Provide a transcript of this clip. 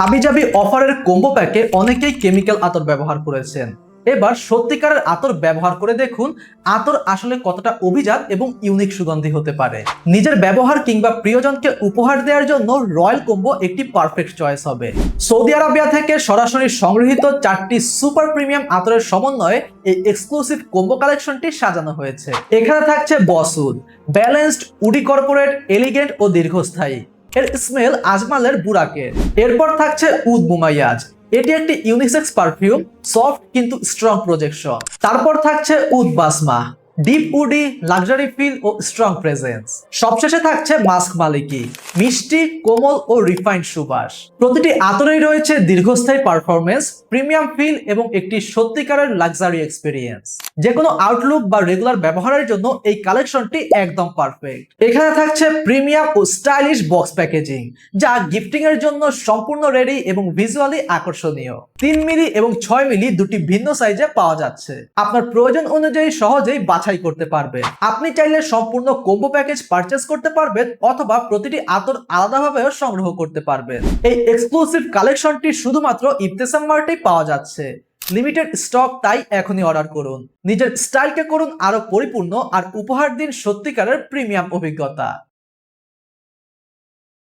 হাবিজাবি অফারের কম্বো প্যাকে অনেকেই কেমিক্যাল আতর ব্যবহার করেছেন। এবার সত্যিকারের আতর ব্যবহার করে দেখুন আতর আসলে কতটা অভিজাত এবং ইউনিক সুগন্ধি হতে পারে। নিজের ব্যবহার কিংবা প্রিয়জনকে উপহার দেওয়ার জন্য রয়্যাল কম্বো একটি পারফেক্ট চয়েস হবে। সৌদি আরবিয়া থেকে সরাসরি সংগৃহীত 4টি সুপার প্রিমিয়াম আতরের সমন্বয়ে এই এক্সক্লুসিভ কম্বো কালেকশনটি সাজানো হয়েছে। এখানে থাকছে বসউড, ব্যালেন্সড, উডি কর্পোরেট, এলিগেন্ট ও দীর্ঘস্থায়ী। এর স্মেল আজমালের বুরাকের। এরপর থাকছে উদ মুমাইয়াজ, এটি একটি ইউনিসেক্স পারফিউম, সফট কিন্তু স্ট্রং প্রজেকশন। তারপর থাকছে উদ বাসমা, ডিপ উডি, লাক্সারি ফিল ও স্ট্রং প্রেজেন্স। সবশেষে থাকছে মাস্ক মালিকি, মিষ্টি, কোমল ও রিফাইন্ড সুবাস। প্রতিটি আতরেই রয়েছে দীর্ঘস্থায়ী পারফরমেন্স, প্রিমিয়াম ফিল এবং একটি সত্যিকারের লাক্সারি এক্সপেরিয়েন্স। যে কোনো আউটলুক বা রেগুলার ব্যবহারের জন্য এই কালেকশনটি একদম পারফেক্ট। এখানে থাকছে প্রিমিয়াম ও স্টাইলিশ বক্স প্যাকেজিং, যা গিফটিং এর জন্য সম্পূর্ণ রেডি এবং ভিজুয়ালি আকর্ষণীয়। 3 মিলি এবং 6 মিলি দুটি ভিন্ন সাইজে পাওয়া যাচ্ছে। আপনার প্রয়োজন অনুযায়ী সহজেই বাছাই করতে পারবেন। আপনি চাইলে সম্পূর্ণ কম্বো প্যাকেজ পারচেজ করতে পারবেন অথবা প্রতিটি আতর আলাদাভাবেও সংগ্রহ করতে পারবেন। এই এক্সক্লুসিভ কালেকশনটি শুধুমাত্র ইবতেসাম মার্টেই পাওয়া যাচ্ছে। লিমিটেড স্টক, তাই এখনই অর্ডার করুন। নিজের স্টাইলকে করুন আরো পরিপূর্ণ আর উপহার দিন সত্যিকারের প্রিমিয়াম অভিজ্ঞতা।